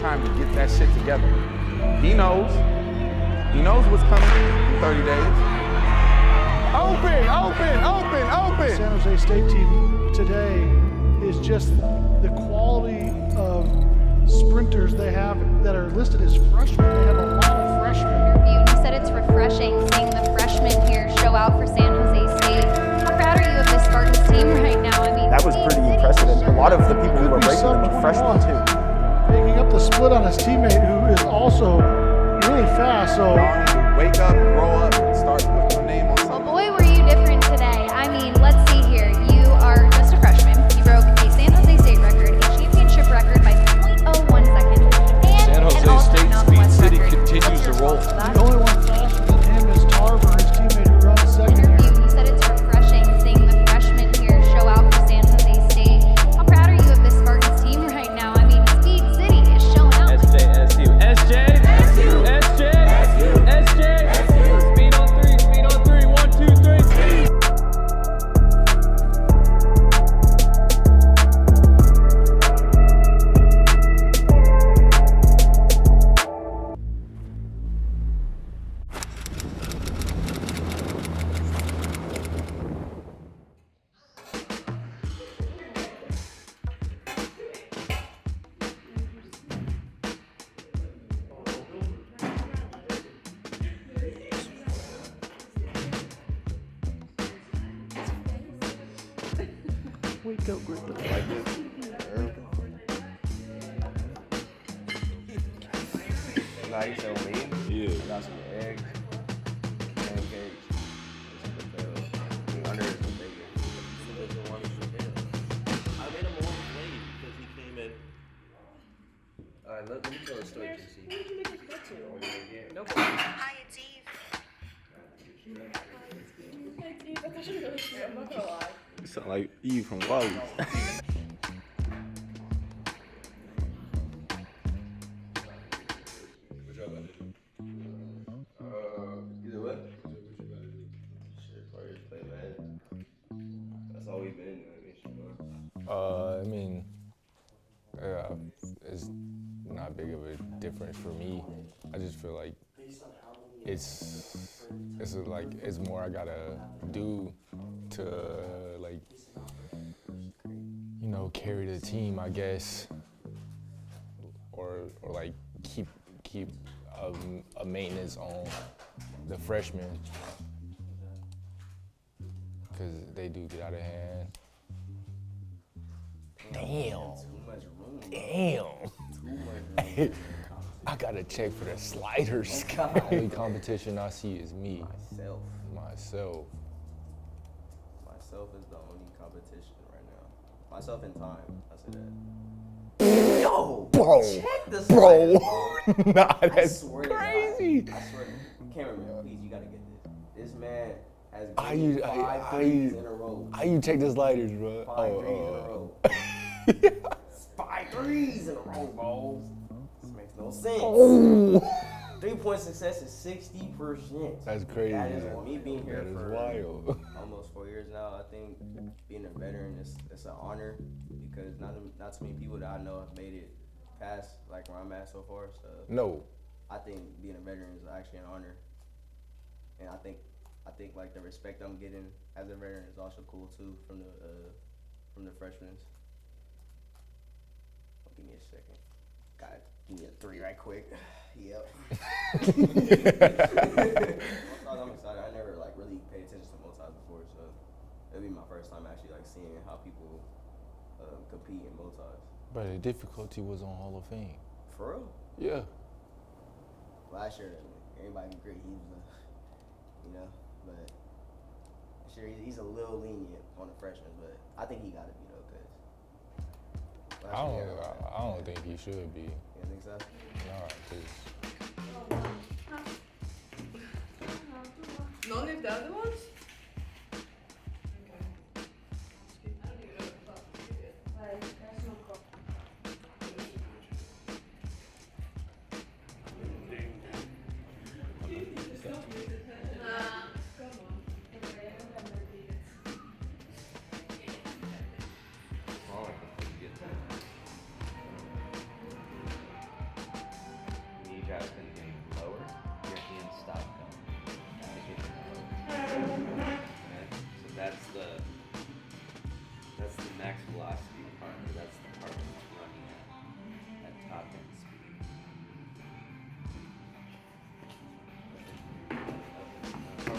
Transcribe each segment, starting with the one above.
time to get that shit together. He knows. He knows what's coming in 30 days. Open, open, open, open. The San Jose State team today is just the quality of sprinters they have that are listed as freshmen. They have a lot of freshmen. You said it's refreshing seeing the freshmen here show out for San Jose State. How proud are you of this Spartans team right now? I mean, that was pretty impressive. And a lot of the people who were breaking them were freshmen too. Making up the split on his teammate who is also really fast. So Y'all need to wake up, grow up, and start putting your name on well, something. boy, were you different today. I mean, let's see here. You are just a freshman. You broke a San Jose State record, a championship record by 0.01 seconds, and San an Jose all-time State Mountain Speed West City record. continues What's your to roll. response to that? the only one faster than him is Tarver, his teammate who runs second Interview, here. you said it's refreshing seeing the freshmen here show out for San Jose State. How proud are you of this Spartans team right now? I mean, Speed City is showing out. SJSU. SJSU. SJSU. Speed on three. Speed on three. 1, 2, 3. Speed. Wake up, Griffin. Like this. Nice and lean. Yeah. Got some eggs, pancakes, some potatoes. Under is some bacon. I made him a little late because he came at. Alright, let me tell the story to see. Who did you make his bet to? No. Hi, it's Eve. Hey, Steve, that's actually really cute. I'm not gonna lie. You sound like Eve from Wally. Either way. Shit, probably just play man. That's all we've been doing. I mean, it's not big of a difference for me. I just feel like it's more I gotta do to like, you know, carry the team, I guess, or like keep a maintenance on the freshmen, because they do get out of hand. Damn. I gotta check for the sliders. The only competition I see is me. Myself. Myself is the only competition right now. Myself in time. I say that. Yo, Bro. check this Bro. out, bro. Nah, I that's swear crazy. To God. I swear. Cameraman, please, you gotta get this. This man has How made you- 5 how threes you- in a row. How you check the sliders, bro? 5 threes in a row. 5 threes in a row, bro. This makes no sense. Oh. 3-point success is 60%. That's crazy. That is me being here That is for wild. almost 4 years now. I think being a veteran is an honor because not too many people that I know have made it past like where I'm at so far. So No. I think being a veteran is actually an honor, and I think like the respect I'm getting as a veteran is also cool too from the freshmen. Give me a second. God, give me a 3 right quick. Yep. I'm excited. I never like really paid attention to multis before, so it'll be my first time actually like seeing how people compete in multis. But the difficulty was on Hall of Fame. For real? Yeah. Last year, everybody agreed he was, but this year he's a little lenient on the freshmen, but I think he got to be though, cause I don't think he should be. You think so? Nah, 'cause None of the other ones?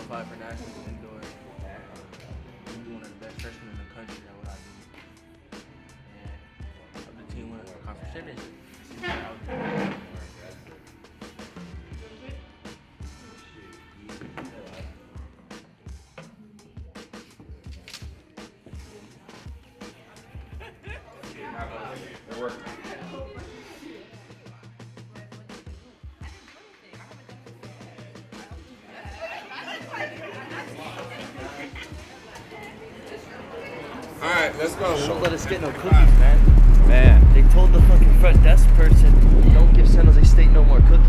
qualify for nationals indoor. I'm one of the best freshmen in the country at what I do. And of the team winning the conference championship. All right, let's go. Won't let us get no cookies, man. They told the fucking front desk person, don't give San Jose State no more cookies.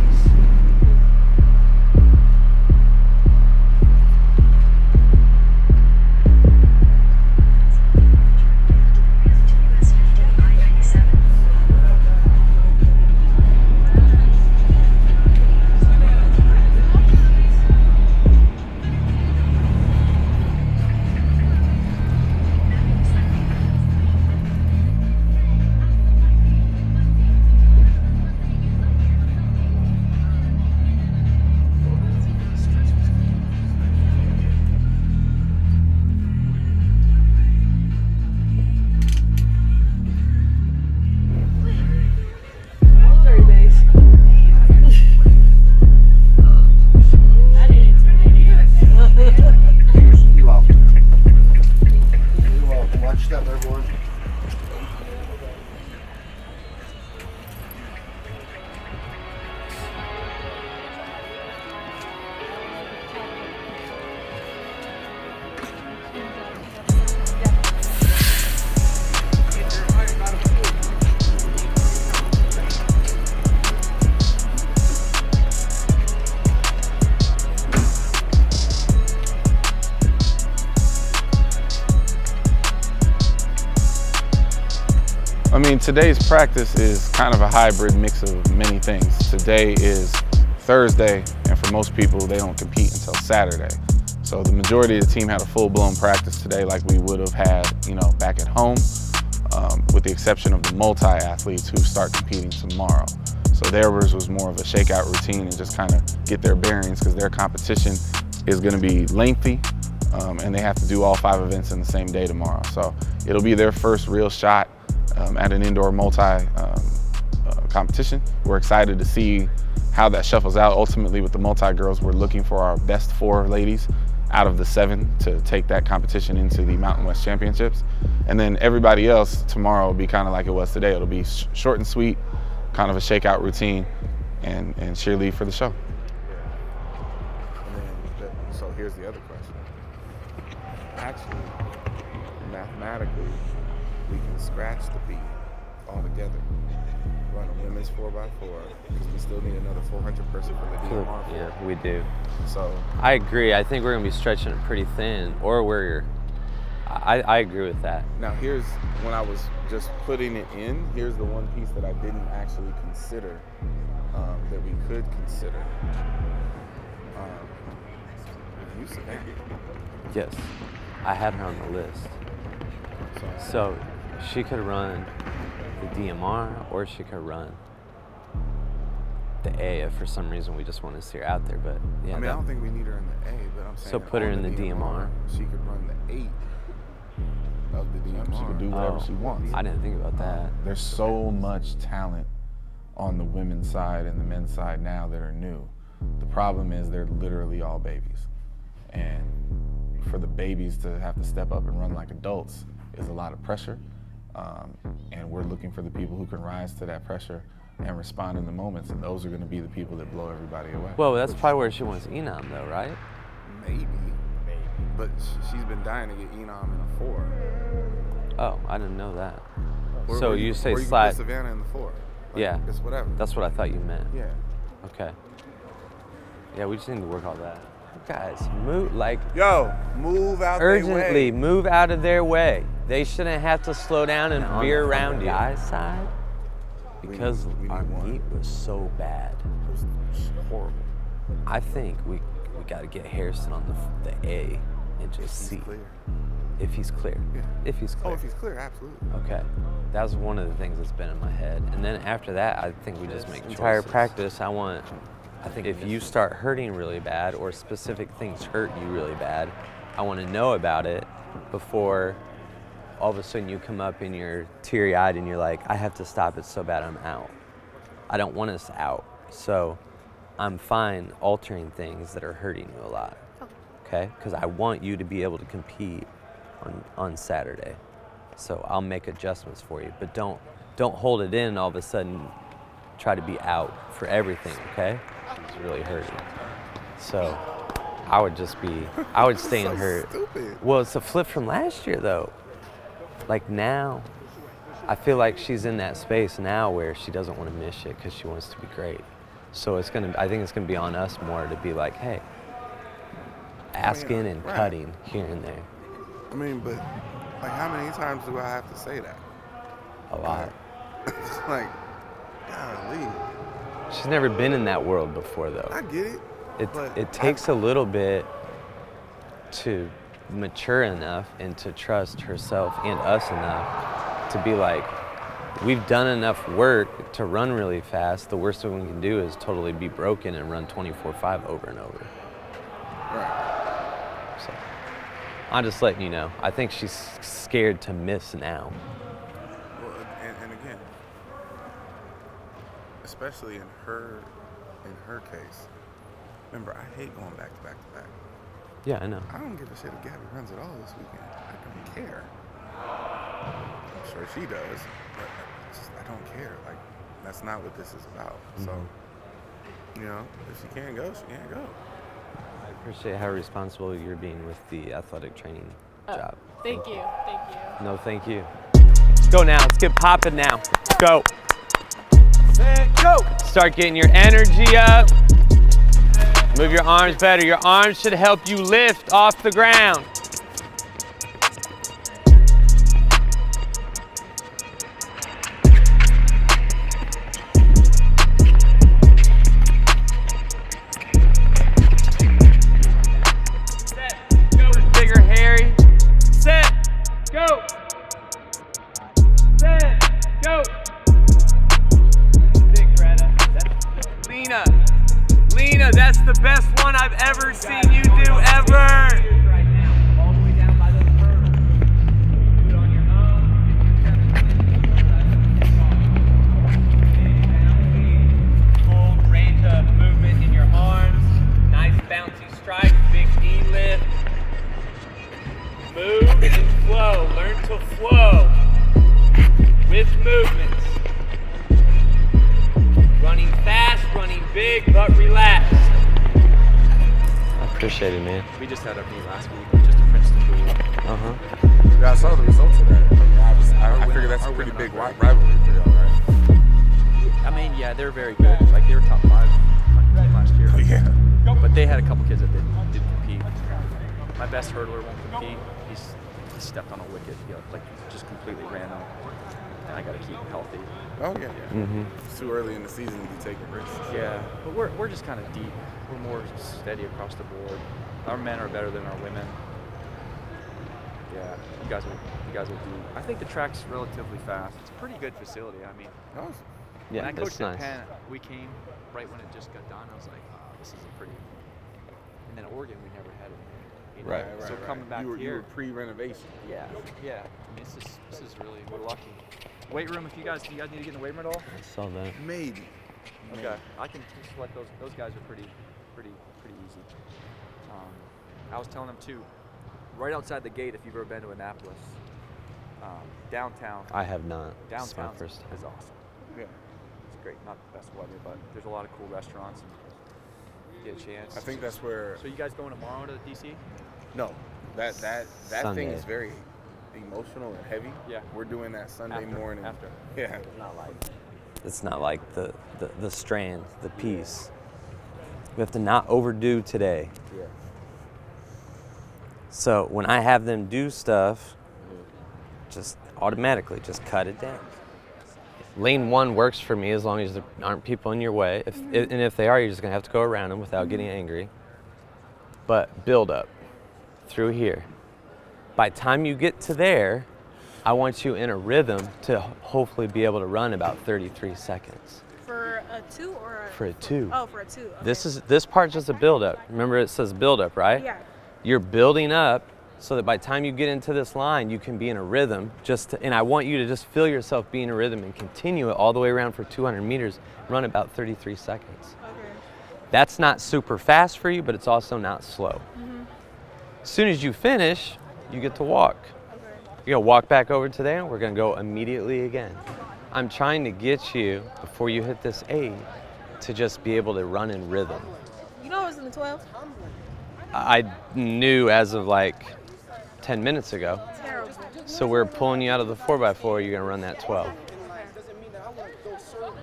I mean, today's practice is kind of a hybrid mix of many things. Today is Thursday, and for most people, they don't compete until Saturday. So the majority of the team had a full-blown practice today like we would have had, back at home, with the exception of the multi-athletes who start competing tomorrow. So theirs was more of a shakeout routine and just kind of get their bearings because their competition is going to be lengthy, and they have to do all 5 events in the same day tomorrow. So it'll be their first real shot at an indoor competition. We're excited to see how that shuffles out. Ultimately, with the multi-girls, we're looking for our best 4 ladies out of the 7 to take that competition into the Mountain West Championships. And then everybody else tomorrow will be kind of like it was today. It'll be short and sweet, kind of a shakeout routine, and cheerlead for the show. So here's the other question. Actually, mathematically, we can scratch the beat altogether. Run a women's 4x4 because we still need another 400 person for the DMR. Yeah, we do. So I agree. I think we're gonna be stretching it pretty thin, or I agree with that. now here's when I was just putting it in. Here's the one piece that I didn't actually consider that we could consider. You said that. Yes, I had her on the list. So she could run the DMR, or she could run the A if for some reason we just want to see her out there. But yeah, I don't think we need her in the A, but I'm saying so put her in the DMR. She could run the 8 of the DMR. She could do whatever she wants. I didn't think about that. There's so much talent on the women's side and the men's side now that are new. The problem is they're literally all babies. And for the babies to have to step up and run like adults is a lot of pressure. And we're looking for the people who can rise to that pressure and respond in the moments, and those are going to be the people that blow everybody away. Well, that's probably where she wants Enam, though, right? Maybe. But she's been dying to get Enam in a 4. Oh, I didn't know that. Or you say or you slide. can put Savannah in the 4. Yeah. It's whatever. That's what I thought you meant. Yeah. Okay. Yeah, we just need to work all that. Guys, move move out urgently. Move out of their way. They shouldn't have to slow down and veer around you. Guys' side, because our meet was so bad. It was horrible. I think we got to get Harrison on the A and just see if he's clear. Yeah. If he's clear. Oh, if he's clear, absolutely. Okay. That was one of the things that's been in my head. And then after that, I think we just make entire practice. I want I think if you start hurting really bad or specific things hurt you really bad, I want to know about it before all of a sudden you come up and you're teary-eyed and you're like, I have to stop it so bad I'm out. I don't want us out. So I'm fine altering things that are hurting you a lot, okay? Because I want you to be able to compete on Saturday. So I'll make adjustments for you, but don't hold it in and all of a sudden try to be out for everything, okay? It's really hurting. So I would stay in her. Stupid. Well, it's a flip from last year though. Like now, I feel like she's in that space now where she doesn't want to miss it because she wants to be great. So I think it's gonna be on us more to be like, hey, asking and cutting here and there. I mean, but like, how many times do I have to say that? A lot. It's like, golly. She's never been in that world before though. I get it. It takes a little bit to mature enough and to trust herself and us enough to be like, we've done enough work to run really fast. The worst thing we can do is totally be broken and run 24/5 over and over. Right. So I'm just letting you know. I think she's scared to miss now. Well, and again, especially in her case. Remember, I hate going back to back to back. Yeah, I know. I don't give a shit if Gabby runs at all this weekend. I don't care. I'm sure she does, but I don't care. Like, that's not what this is about. Mm-hmm. So, you know, if she can't go, she can't go. I appreciate how responsible you're being with the athletic training job. Thank you. No, thank you. Let's go now. Let's get popping now. Let's go. Set, go! Start getting your energy up. Move your arms better. Your arms should help you lift off the ground. Set, go. Bigger, Harry. Set, go. Set, go. Big Greta. Lena, that's the best one I've ever seen you do ever. Right now, all the way down by those hurdles. Do it on your own. Full range of movement in your arms. Nice bouncy strike, big knee lift. Move and flow. Learn to flow with movements. Running fast, running big, but relaxed. I appreciate it, man. We just had our meet last week. We just a Princeton pool. Yeah, I saw the results of that. I figured that's a pretty big rivalry for y'all, right? I mean, yeah, they're very good. Like, they were top 5 last year. Oh, yeah. But they had a couple kids that didn't compete. My best hurdler won't compete. He stepped on a wicket. He just completely ran up. And I got to keep him healthy. Oh, yeah. Mm-hmm. It's too early in the season to be taking risks. Yeah, but we're just kind of deep. We're more steady across the board. Our men are better than our women. Yeah, you guys will do. I think the track's relatively fast. It's a pretty good facility. I mean, Yeah, when I that's coached nice. at Penn, we came right when it just got done. I was like, oh, this is a pretty. And then Oregon, we never had it. You know? Right. So coming back you here. were pre-renovation. Yeah. I mean, this is really, we're lucky. Weight room. Do you guys need to get in the weight room at all? I saw that. Maybe. Okay, I can just let those guys are pretty easy. I was telling them too, right outside the gate, if you've ever been to Annapolis, downtown. I have not. Downtown It's my first time. is awesome. Yeah, it's great. Not the best weather, but there's a lot of cool restaurants. And get a chance. I think that's where. So you guys going tomorrow to DC? No, that Sunday. thing is very emotional and heavy. Yeah. We're doing that Sunday morning. After. Yeah. It's not like the strand, the piece. We have to not overdo today. Yeah. So when I have them do stuff, just automatically just cut it down. Lane 1 works for me as long as there aren't people in your way. And if they are, you're just gonna have to go around them without getting angry. But build up through here. By the time you get to there, I want you in a rhythm to hopefully be able to run about 33 seconds. For A 2 or a? For a 2. Oh, for a 2. Okay. This part's just a build-up. Remember, it says build-up, right? Yeah. You're building up so that by the time you get into this line, you can be in a rhythm. And I want you to just feel yourself being in a rhythm and continue it all the way around for 200 meters. Run about 33 seconds. Okay. That's not super fast for you, but it's also not slow. Mm-hmm. As soon as you finish, you get to walk. Okay. You're gonna walk back over to there, and we're gonna go immediately again. I'm trying to get you, before you hit this 8, to just be able to run in rhythm. You know it was in the 12? I knew as of like 10 minutes ago. Terrible. So we're pulling you out of the 4x4, you're gonna run that 12.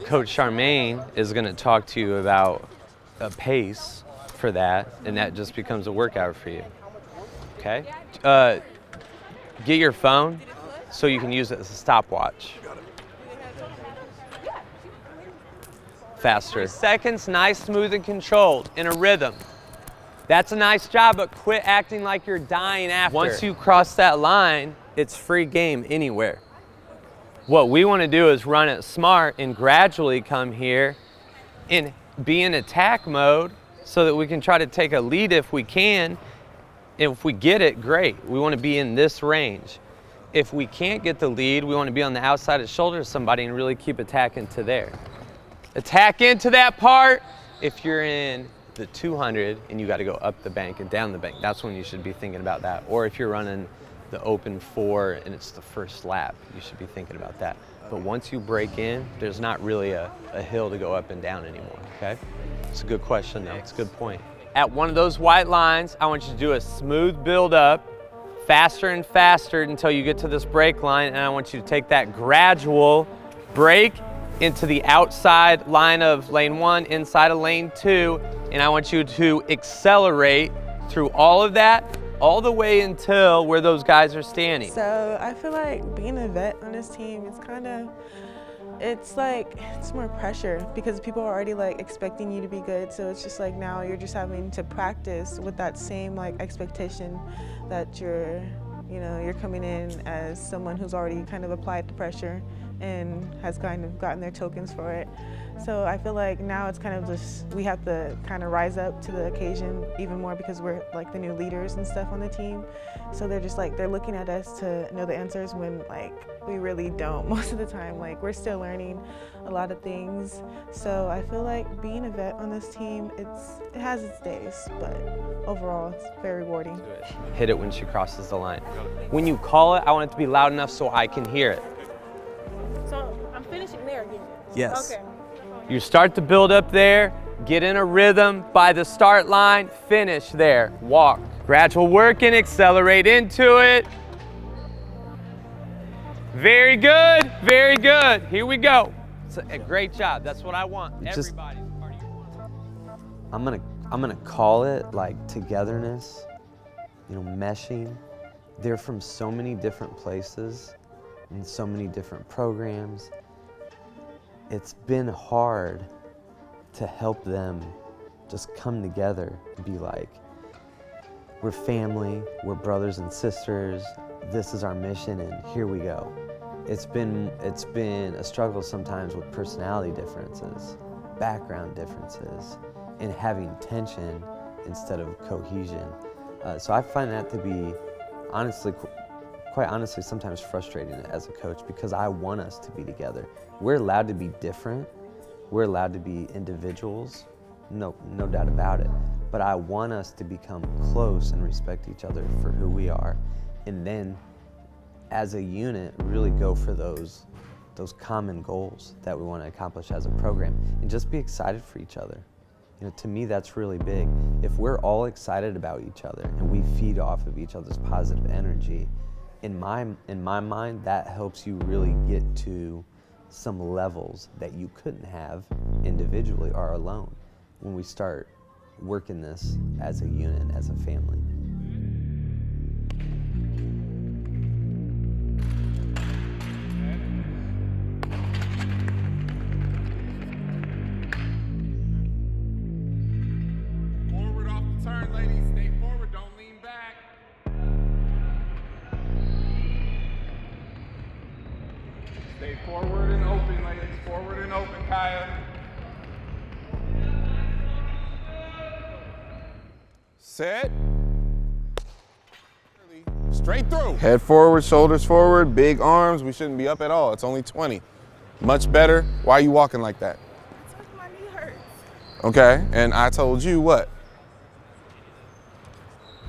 Coach Charmaine is gonna talk to you about a pace for that, and that just becomes a workout for you, okay? Get your phone so you can use it as a stopwatch. Faster. Seconds, nice, smooth, and controlled, in a rhythm. That's a nice job, but quit acting like you're dying after. Once you cross that line, it's free game anywhere. What we want to do is run it smart and gradually come here and be in attack mode so that we can try to take a lead if we can. If we get it, great. We want to be in this range. If we can't get the lead, we want to be on the outside of the shoulder of somebody and really keep attacking to there. Attack into that part. If you're in the 200 and you got to go up the bank and down the bank, that's when you should be thinking about that. Or if you're running the open 4 and it's the first lap, you should be thinking about that. But once you break in, there's not really a hill to go up and down anymore, okay? It's a good question though, it's a good point. At one of those white lines, I want you to do a smooth build up, faster and faster until you get to this break line, and I want you to take that gradual break into the outside line of lane 1, inside of lane 2, and I want you to accelerate through all of that, all the way until where those guys are standing. So I feel like being a vet on this team is it's more pressure because people are already like expecting you to be good. So it's just like now you're just having to practice with that same like expectation that you're coming in as someone who's already kind of applied the pressure and has kind of gotten their tokens for it. So I feel like now it's kind of just, we have to kind of rise up to the occasion even more because we're like the new leaders and stuff on the team. So they're just like, they're looking at us to know the answers when like we really don't most of the time. Like we're still learning a lot of things. So I feel like being a vet on this team, it has its days, but overall it's very rewarding. Hit it when she crosses the line. When you call it, I want it to be loud enough so I can hear it. So I'm finishing there again? Yes. Okay. You start to build up there, get in a rhythm by the start line, finish there, walk. Gradual working, accelerate into it. Very good, very good. Here we go. It's a great job, that's what I want, everybody. I'm gonna call it like togetherness, meshing. They're from so many different places and so many different programs. It's been hard to help them just come together and be like, we're family, we're brothers and sisters, this is our mission and here we go. It's been a struggle sometimes with personality differences, background differences, and having tension instead of cohesion. So I find that to be quite honestly, sometimes frustrating as a coach because I want us to be together. We're allowed to be different. We're allowed to be individuals, no doubt about it. But I want us to become close and respect each other for who we are. And then as a unit, really go for those common goals that we want to accomplish as a program and just be excited for each other. To me, that's really big. If we're all excited about each other and we feed off of each other's positive energy, in my mind, that helps you really get to some levels that you couldn't have individually or alone when we start working this as a unit, as a family. Forward off the turn, ladies. Stay forward, don't lean back. Stay forward and open, ladies. Forward and open, Kaya. Set. Straight through. Head forward, shoulders forward, big arms. We shouldn't be up at all. It's only 20. Much better. Why are you walking like that? My knee hurts. Okay, and I told you what?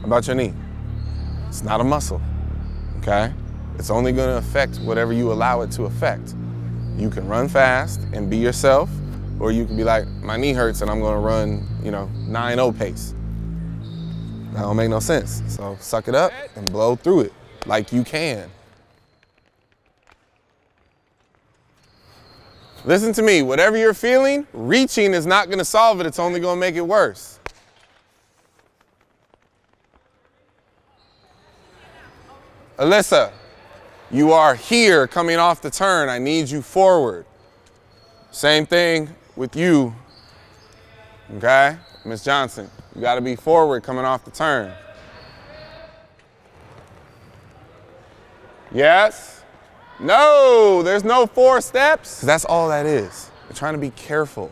About your knee. It's not a muscle, okay? It's only gonna affect whatever you allow it to affect. You can run fast and be yourself, or you can be like, my knee hurts and I'm gonna run, 9-0 pace. That don't make no sense. So suck it up and blow through it like you can. Listen to me, whatever you're feeling, reaching is not gonna solve it, it's only gonna make it worse. Alyssa, you are here coming off the turn. I need you forward. Same thing with you, okay? Miss Johnson, you gotta be forward coming off the turn. Yes? No, there's no 4 steps. That's all that is. You're trying to be careful.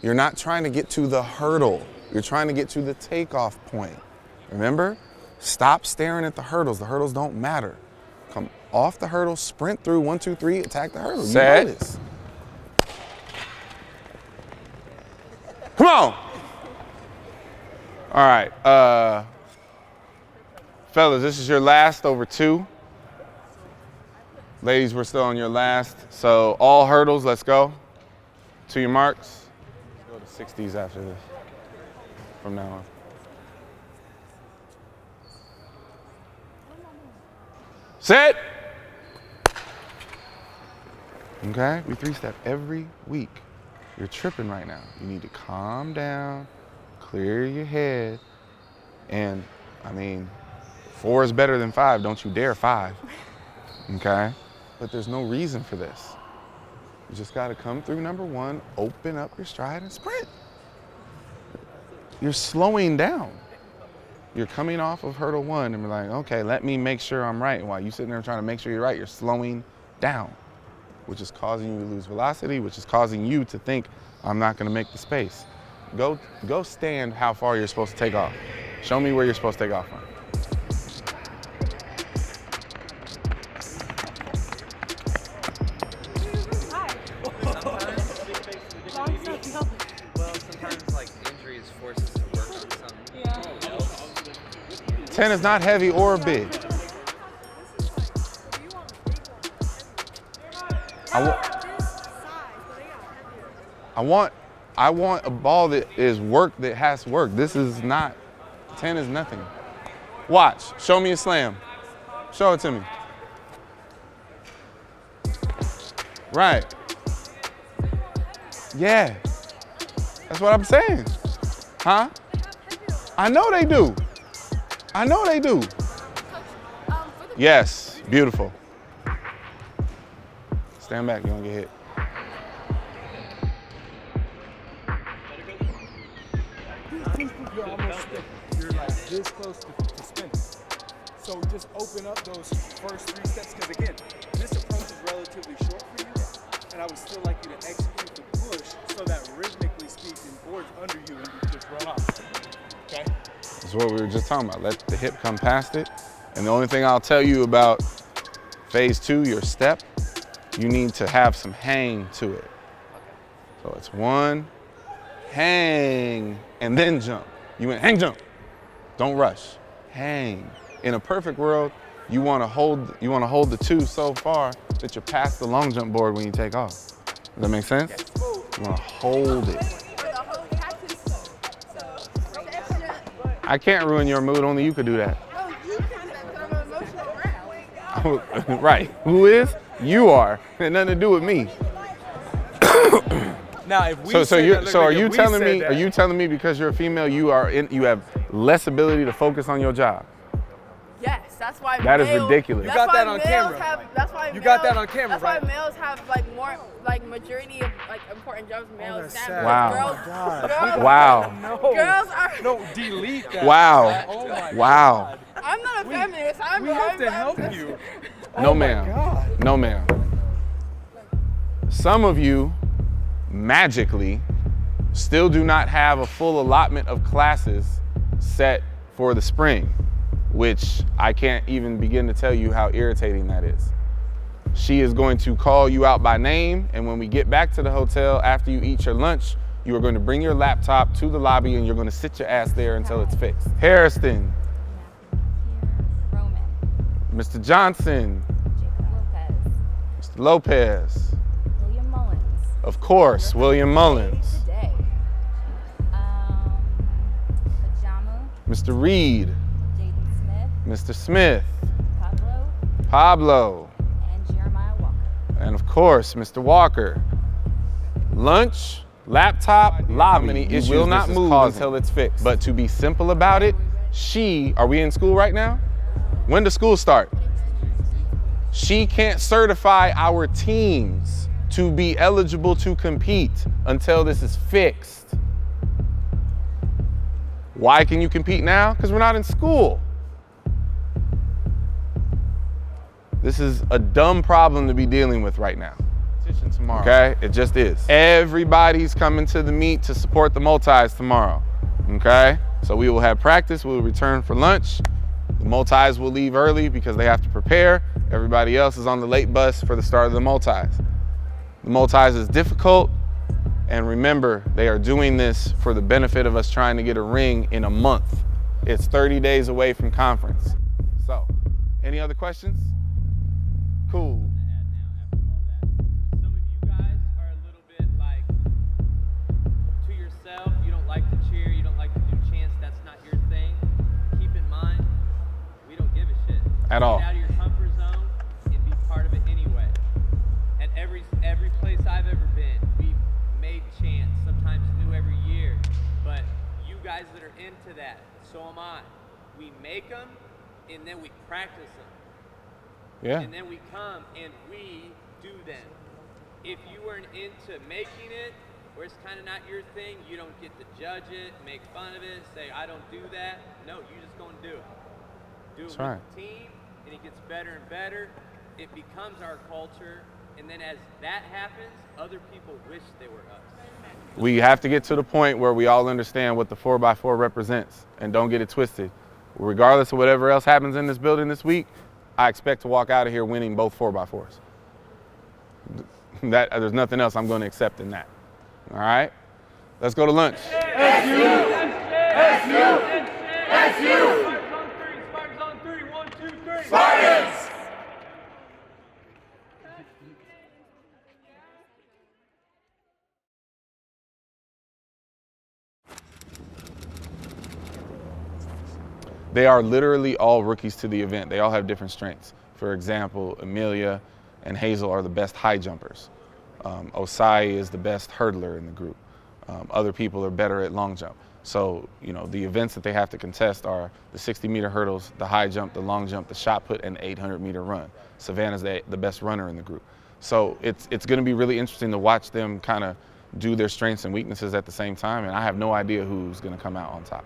You're not trying to get to the hurdle. You're trying to get to the takeoff point. Remember? Stop staring at the hurdles. The hurdles don't matter. Come off the hurdle, sprint through 1, 2, 3, attack the hurdle. Set. You know this. Come on. All right, fellas, this is your last over 2. Ladies, we're still on your last. So all hurdles, let's go. To your marks. Let's go to 60s after this, from now on. Set. Okay, we 3-step every week. You're tripping right now. You need to calm down, clear your head, and 4 is better than 5. Don't you dare 5, okay? But there's no reason for this. You just gotta come through number 1, open up your stride and sprint. You're slowing down. You're coming off of hurdle 1 and we're like, okay, let me make sure I'm right. While you sitting there trying to make sure you're right, you're slowing down, which is causing you to lose velocity, which is causing you to think, I'm not gonna make the space. Go stand how far you're supposed to take off. Show me where you're supposed to take off from. Well, sometimes like injuries force us to work on something else. 10 is not heavy or big. I want a ball that is work, that has work. This is not, 10 is nothing. Watch, show me a slam. Show it to me. Right. Yeah, that's what I'm saying. Huh? I know they do. I know they do. Yes, beautiful. Stand back, you don't get hit. You're like this close to spinning. So just open up those first 3 steps, because again, this approach is relatively short for you, and I would still like you to execute the push so that rhythmically speaking, board's under you and you just run off. Okay? That's what we were just talking about. Let the hip come past it. And the only thing I'll tell you about phase 2, your step, you need to have some hang to it. So it's 1, hang, and then jump. You went hang, jump. Don't rush. Hang. In a perfect world, you want to hold the 2 so far that you're past the long jump board when you take off. Does that make sense? Yes. You want to hold it. I can't ruin your mood. Only you could do that. Right. Who is? You are. It had nothing to do with me. Now, if we are you telling me because you're a female, you have less ability to focus on your job? Yes, that's why. That is ridiculous. You got that on camera. Got that on camera, that's right? That's why males have like more majority of like important jobs. Males stand. Wow. Girls, wow. No. Girls are. No, delete that. Wow. Oh my wow. God. I'm not a feminist. We have to help you. No, ma'am. No, ma'am. Some of you magically still do not have a full allotment of classes set for the spring, which I can't even begin to tell you how irritating that is. She is going to call you out by name, and when we get back to the hotel after you eat your lunch, you are going to bring your laptop to the lobby and you're going to sit your ass there until it's fixed. Harrison. Roman. Mr. Johnson. Mr. Lopez. William Mullins. Of course, William Mullins. Today. Pajamu. Mr. Reed. Jaden Smith. Mr. Smith. Pablo. Pablo. And Jeremiah Walker. And of course, Mr. Walker. Lunch, laptop, lobby. You will not move until it's fixed. But to be simple about it, are we in school right now? When does school start? She can't certify our teams to be eligible to compete until this is fixed. Why can you compete now? Because we're not in school. This is a dumb problem to be dealing with right now. Tomorrow. Okay, it just is. Everybody's coming to the meet to support the multis tomorrow. Okay, so we will have practice, we will return for lunch. The multis will leave early because they have to prepare. Everybody else is on the late bus for the start of the multis. The multis is difficult, and remember, they are doing this for the benefit of us trying to get a ring in a month. It's 30 days away from conference. So, any other questions? Cool. Some of you guys are a little bit like to yourself. You don't like to cheer. You don't like to do chants. That's not your thing. Keep in mind, we don't give a shit. At all. Get out of your comfort zone and be part of it anyway. At every place I've ever been, we've made chants, sometimes new every year. But you guys that are into that, so am I. We make them and then we practice them. Yeah. And then we come and we do them. If you weren't into making it, where it's kind of not your thing, you don't get to judge it, make fun of it, say, I don't do that. No, you just go and do it. Do it with the team, and it gets better and better. It becomes our culture, and then as that happens, other people wish they were us. We have to get to the point where we all understand what the 4x4 represents, and don't get it twisted. Regardless of whatever else happens in this building this week, I expect to walk out of here winning both 4x4s. There's nothing else I'm going to accept in that. All right? Let's go to lunch. SU! Spartans on three. 1, 2, 3. Spartans! They are literally all rookies to the event. They all have different strengths. For example, Amelia and Hazel are the best high jumpers. Osai is the best hurdler in the group. Other people are better at long jump. So, you know, the events that they have to contest are the 60-meter hurdles, the high jump, the long jump, the shot put, and the 800-meter run. Savannah's the best runner in the group. So it's going to be really interesting to watch them kind of do their strengths and weaknesses at the same time, and I have no idea who's going to come out on top.